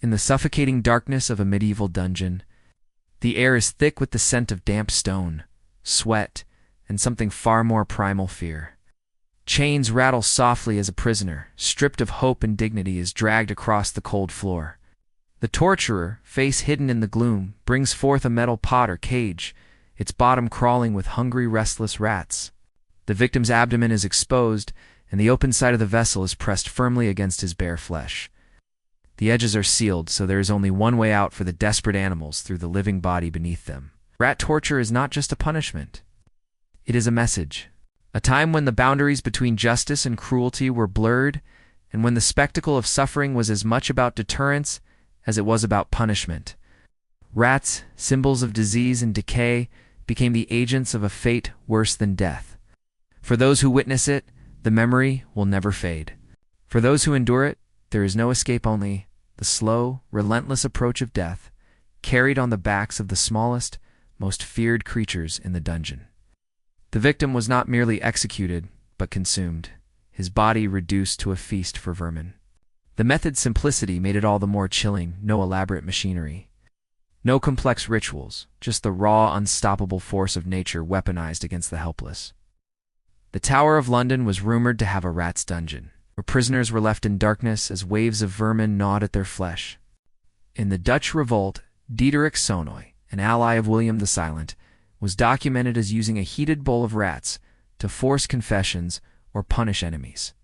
In the suffocating darkness of a medieval dungeon, the air is thick with the scent of damp stone, sweat, and something far more primal: fear. Chains rattle softly as a prisoner, stripped of hope and dignity, is dragged across the cold floor. The torturer, face hidden in the gloom, brings forth a metal pot or cage, its bottom crawling with hungry, restless rats. The victim's abdomen is exposed, and the open side of the vessel is pressed firmly against his bare flesh. The edges are sealed, so there is only one way out for the desperate animals: through the living body beneath them. Rat torture is not just a punishment. It is a message. A time when the boundaries between justice and cruelty were blurred, and when the spectacle of suffering was as much about deterrence as it was about punishment. Rats, symbols of disease and decay, became the agents of a fate worse than death. For those who witness it, the memory will never fade. For those who endure it, there is no escape, only the slow, relentless approach of death, carried on the backs of the smallest, most feared creatures in the dungeon. The victim was not merely executed, but consumed, his body reduced to a feast for vermin. The method's simplicity made it all the more chilling: no elaborate machinery, no complex rituals, just the raw, unstoppable force of nature weaponized against the helpless. The Tower of London was rumored to have a rat's dungeon, where prisoners were left in darkness as waves of vermin gnawed at their flesh. In the Dutch Revolt, Diederik Sonoy, an ally of William the Silent, was documented as using a heated bowl of rats to force confessions or punish enemies.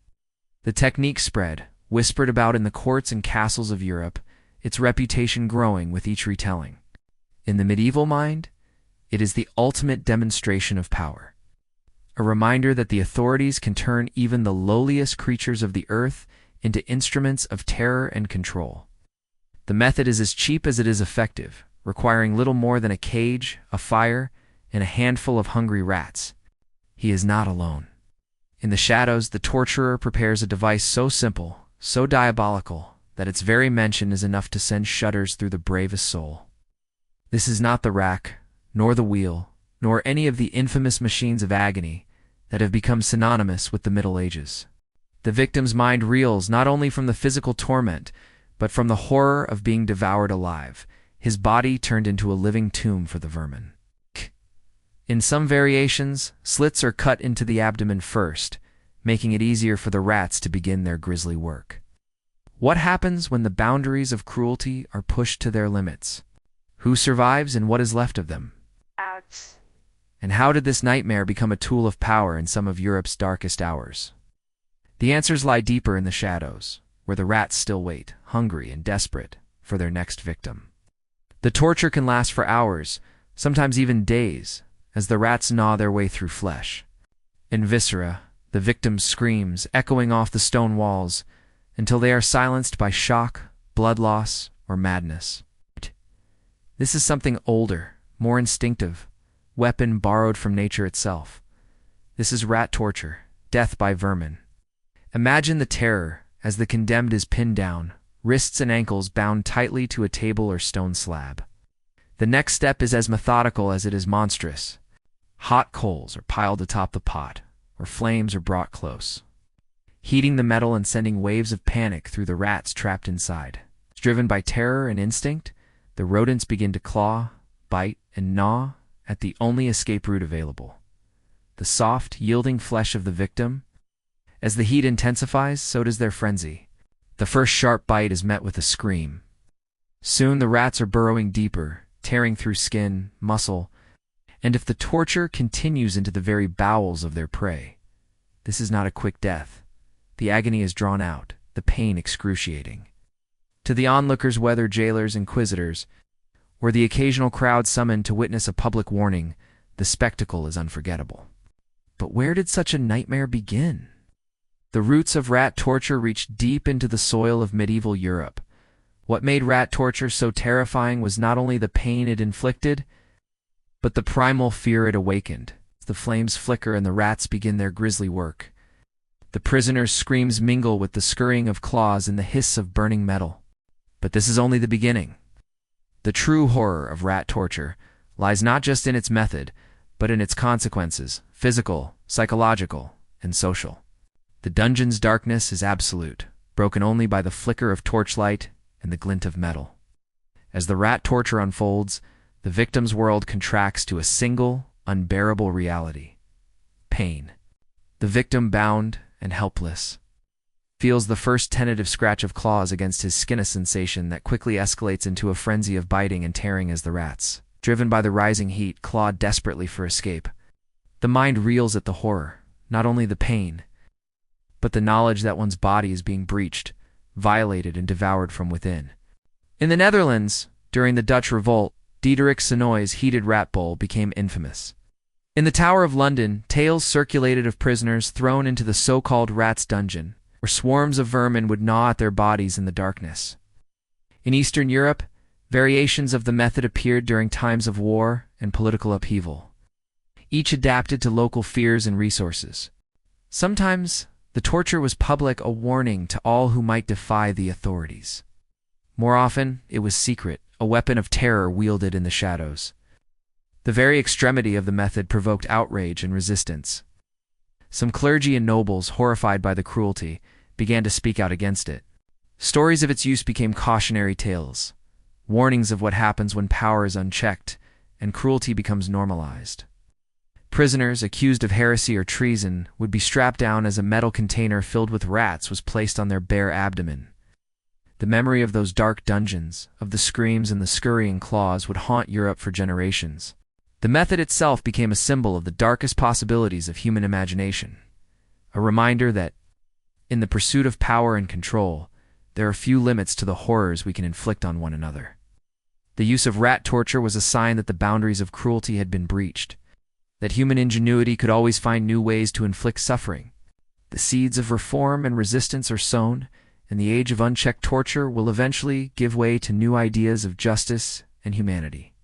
The technique spread, whispered about in the courts and castles of Europe, its reputation growing with each retelling. In the medieval mind, it is the ultimate demonstration of power, a reminder that the authorities can turn even the lowliest creatures of the earth into instruments of terror and control. The method is as cheap as it is effective, requiring little more than a cage, a fire, and a handful of hungry rats. He is not alone. In the shadows, the torturer prepares a device so simple, so diabolical, that its very mention is enough to send shudders through the bravest soul. This is not the rack, nor the wheel, nor any of the infamous machines of agony that have become synonymous with the Middle Ages. The victim's mind reels not only from the physical torment, but from the horror of being devoured alive, his body turned into a living tomb for the vermin. In some variations, slits are cut into the abdomen first, making it easier for the rats to begin their grisly work. What happens when the boundaries of cruelty are pushed to their limits? Who survives and what is left of them? Ouch. And how did this nightmare become a tool of power in some of Europe's darkest hours? The answers lie deeper in the shadows, where the rats still wait, hungry and desperate, for their next victim. The torture can last for hours, sometimes even days, as the rats gnaw their way through flesh. In viscera, the victim's screams echoing off the stone walls until they are silenced by shock, blood loss, or madness. This is something older, more instinctive, weapon borrowed from nature itself. This is rat torture, death by vermin. Imagine the terror as the condemned is pinned down, wrists and ankles bound tightly to a table or stone slab. The next step is as methodical as it is monstrous. Hot coals are piled atop the pot, or flames are brought close, heating the metal and sending waves of panic through the rats trapped inside. Driven by terror and instinct, the rodents begin to claw, bite, and gnaw at the only escape route available: the soft, yielding flesh of the victim. As the heat intensifies, so does their frenzy. The first sharp bite is met with a scream. Soon the rats are burrowing deeper, tearing through skin, muscle, and if the torture continues into the very bowels of their prey, this is not a quick death. The agony is drawn out, the pain excruciating. To the onlookers, whether jailers, inquisitors, or the occasional crowd summoned to witness a public warning, the spectacle is unforgettable. But where did such a nightmare begin? The roots of rat torture reached deep into the soil of medieval Europe. What made rat torture so terrifying was not only the pain it inflicted, but the primal fear it awakened. The flames flicker and the rats begin their grisly work. The prisoner's screams mingle with the scurrying of claws and the hiss of burning metal. But this is only the beginning. The true horror of rat torture lies not just in its method, but in its consequences: physical, psychological, and social. The dungeon's darkness is absolute, broken only by the flicker of torchlight and the glint of metal. As the rat torture unfolds, the victim's world contracts to a single, unbearable reality: pain. The victim, bound and helpless, feels the first tentative scratch of claws against his skin, a sensation that quickly escalates into a frenzy of biting and tearing as the rats, driven by the rising heat, claw desperately for escape. The mind reels at the horror, not only the pain, but the knowledge that one's body is being breached, violated, and devoured from within. In the Netherlands, during the Dutch Revolt, Diederik Sonoy's heated rat bowl became infamous. In the Tower of London, tales circulated of prisoners thrown into the so-called rat's dungeon, where swarms of vermin would gnaw at their bodies in the darkness. In Eastern Europe, variations of the method appeared during times of war and political upheaval, each adapted to local fears and resources. Sometimes, the torture was public, a warning to all who might defy the authorities. More often, it was secret, a weapon of terror wielded in the shadows. The very extremity of the method provoked outrage and resistance. Some clergy and nobles, horrified by the cruelty, began to speak out against it. Stories of its use became cautionary tales, warnings of what happens when power is unchecked and cruelty becomes normalized. Prisoners accused of heresy or treason would be strapped down as a metal container filled with rats was placed on their bare abdomen. The memory of those dark dungeons, of the screams and the scurrying claws, would haunt Europe for generations. The method itself became a symbol of the darkest possibilities of human imagination, a reminder that, in the pursuit of power and control, there are few limits to the horrors we can inflict on one another. The use of rat torture was a sign that the boundaries of cruelty had been breached, that human ingenuity could always find new ways to inflict suffering. The seeds of reform and resistance are sown, and the age of unchecked torture will eventually give way to new ideas of justice and humanity.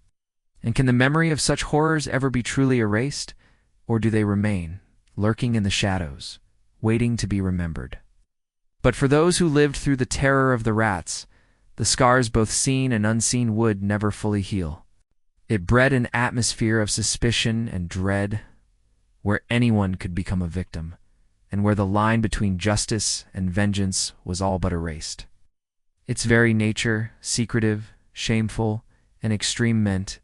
And can the memory of such horrors ever be truly erased, or do they remain, lurking in the shadows, waiting to be remembered? But for those who lived through the terror of the rats, the scars, both seen and unseen, would never fully heal. It bred an atmosphere of suspicion and dread, where anyone could become a victim, and where the line between justice and vengeance was all but erased. Its very nature, secretive, shameful, and extreme, meant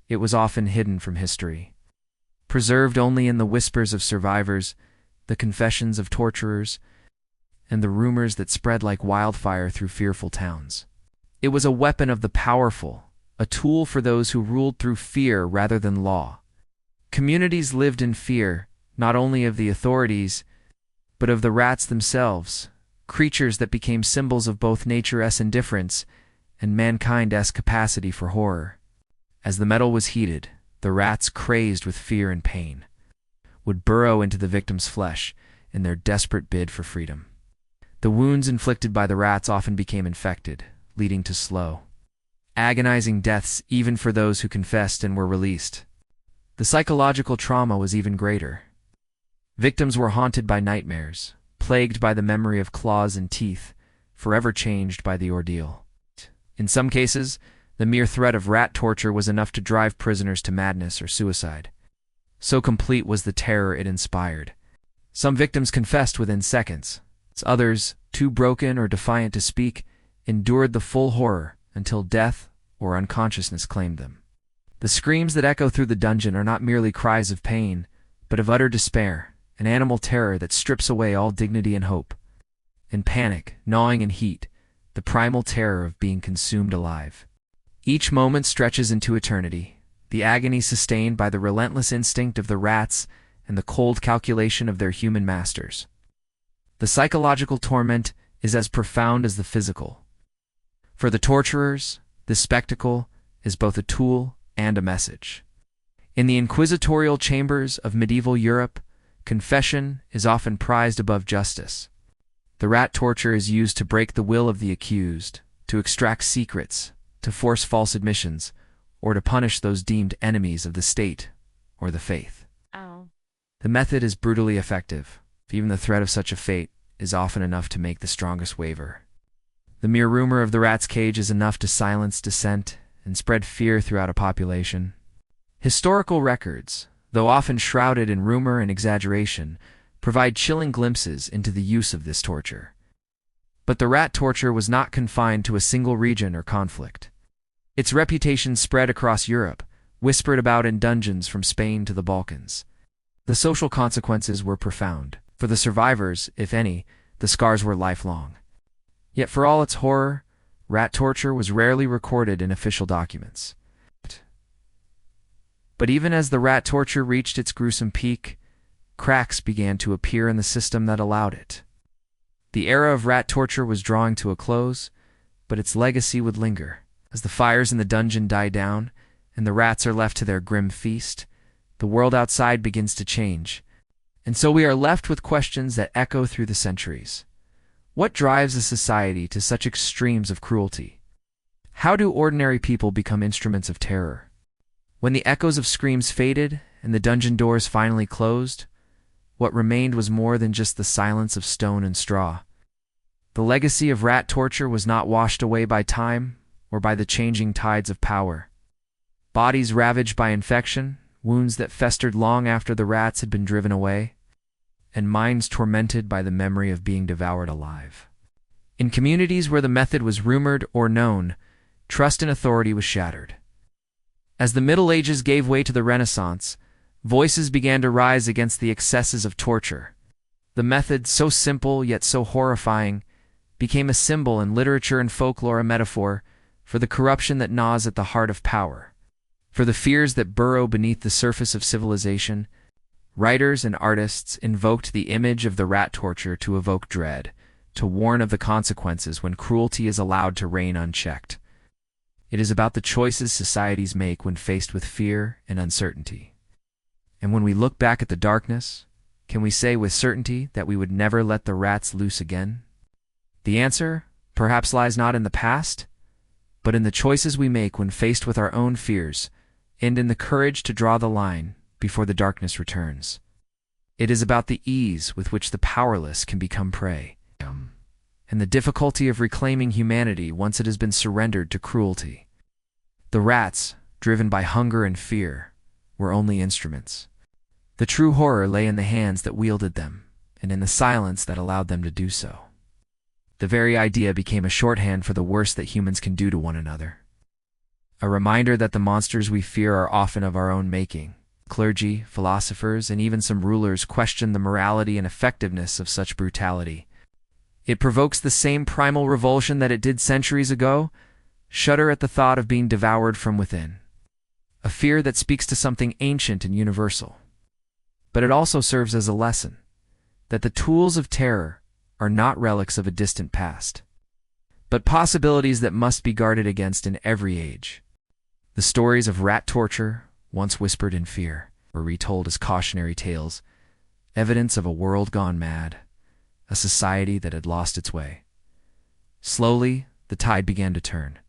it was often hidden from history, preserved only in the whispers of survivors, the confessions of torturers, and the rumors that spread like wildfire through fearful towns. It was a weapon of the powerful, a tool for those who ruled through fear rather than law. Communities lived in fear, not only of the authorities, but of the rats themselves, creatures that became symbols of both nature's indifference and mankind's capacity for horror. As the metal was heated, the rats, crazed with fear and pain, would burrow into the victim's flesh in their desperate bid for freedom. The wounds inflicted by the rats often became infected, leading to slow, agonizing deaths even for those who confessed and were released. The psychological trauma was even greater. Victims were haunted by nightmares, plagued by the memory of claws and teeth, forever changed by the ordeal. In some cases, the mere threat of rat torture was enough to drive prisoners to madness or suicide. So complete was the terror it inspired. Some victims confessed within seconds. Others, too broken or defiant to speak, endured the full horror until death or unconsciousness claimed them. The screams that echo through the dungeon are not merely cries of pain, but of utter despair, an animal terror that strips away all dignity and hope. In panic, gnawing and heat, the primal terror of being consumed alive. Each moment stretches into eternity, the agony sustained by the relentless instinct of the rats and the cold calculation of their human masters. The psychological torment is as profound as the physical. For the torturers, this spectacle is both a tool and a message. In the inquisitorial chambers of medieval Europe, confession is often prized above justice. The rat torture is used to break the will of the accused, to extract secrets, to force false admissions, or to punish those deemed enemies of the state or the faith. The method is brutally effective. Even the threat of such a fate is often enough to make the strongest waver. The mere rumor of the rat's cage is enough to silence dissent and spread fear throughout a population. Historical records, though often shrouded in rumor and exaggeration, provide chilling glimpses into the use of this torture. But the rat torture was not confined to a single region or conflict. Its reputation spread across Europe, whispered about in dungeons from Spain to the Balkans. The social consequences were profound. For the survivors, if any, the scars were lifelong. Yet for all its horror, rat torture was rarely recorded in official documents. But even as the rat torture reached its gruesome peak, cracks began to appear in the system that allowed it. The era of rat torture was drawing to a close, but its legacy would linger. As the fires in the dungeon die down, and the rats are left to their grim feast, the world outside begins to change. And so we are left with questions that echo through the centuries. What drives a society to such extremes of cruelty? How do ordinary people become instruments of terror? When the echoes of screams faded and the dungeon doors finally closed, what remained was more than just the silence of stone and straw. The legacy of rat torture was not washed away by time or by the changing tides of power. Bodies ravaged by infection, wounds that festered long after the rats had been driven away, and minds tormented by the memory of being devoured alive. In communities where the method was rumored or known, trust in authority was shattered. As the Middle Ages gave way to the Renaissance, voices began to rise against the excesses of torture. The method, so simple yet so horrifying, became a symbol in literature and folklore, a metaphor for the corruption that gnaws at the heart of power, for the fears that burrow beneath the surface of civilization. Writers and artists invoked the image of the rat torture to evoke dread, to warn of the consequences when cruelty is allowed to reign unchecked. It is about the choices societies make when faced with fear and uncertainty. And when we look back at the darkness, can we say with certainty that we would never let the rats loose again? The answer perhaps lies not in the past, but in the choices we make when faced with our own fears, and in the courage to draw the line before the darkness returns. It is about the ease with which the powerless can become prey, and the difficulty of reclaiming humanity once it has been surrendered to cruelty. The rats, driven by hunger and fear, were only instruments. The true horror lay in the hands that wielded them, and in the silence that allowed them to do so. The very idea became a shorthand for the worst that humans can do to one another. A reminder that the monsters we fear are often of our own making. Clergy, philosophers, and even some rulers question the morality and effectiveness of such brutality. It provokes the same primal revulsion that it did centuries ago, shudder at the thought of being devoured from within. A fear that speaks to something ancient and universal. But it also serves as a lesson, that the tools of terror are not relics of a distant past, but possibilities that must be guarded against in every age. The stories of rat torture, once whispered in fear, were retold as cautionary tales, evidence of a world gone mad, a society that had lost its way. Slowly, the tide began to turn.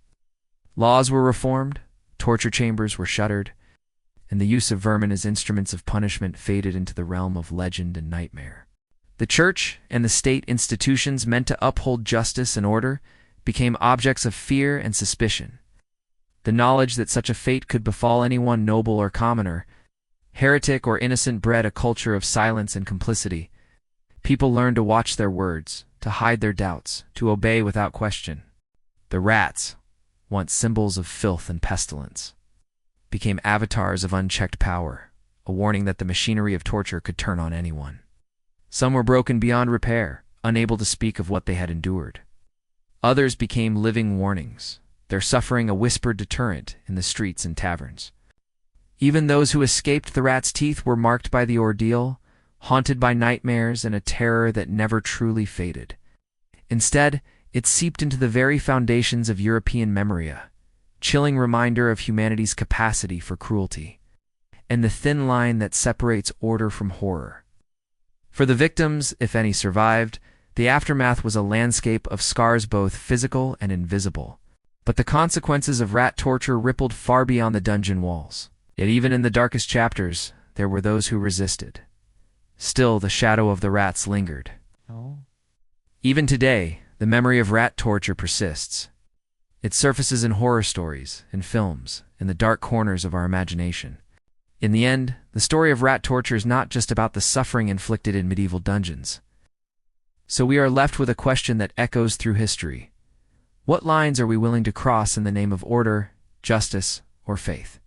Laws were reformed, torture chambers were shuttered, and the use of vermin as instruments of punishment faded into the realm of legend and nightmare. The church and the state institutions meant to uphold justice and order became objects of fear and suspicion. The knowledge that such a fate could befall anyone noble or commoner, heretic or innocent, bred a culture of silence and complicity. People learned to watch their words, to hide their doubts, to obey without question. The rats, once symbols of filth and pestilence, became avatars of unchecked power, a warning that the machinery of torture could turn on anyone. Some were broken beyond repair, unable to speak of what they had endured. Others became living warnings, their suffering a whispered deterrent in the streets and taverns. Even those who escaped the rat's teeth were marked by the ordeal, haunted by nightmares and a terror that never truly faded. Instead, it seeped into the very foundations of European memory, a chilling reminder of humanity's capacity for cruelty, and the thin line that separates order from horror. For the victims, if any survived, the aftermath was a landscape of scars both physical and invisible. But the consequences of rat torture rippled far beyond the dungeon walls. Yet even in the darkest chapters, there were those who resisted. Still, the shadow of the rats lingered. Even today, the memory of rat torture persists. It surfaces in horror stories, in films, in the dark corners of our imagination. In the end, the story of rat torture is not just about the suffering inflicted in medieval dungeons. So we are left with a question that echoes through history. What lines are we willing to cross in the name of order, justice, or faith?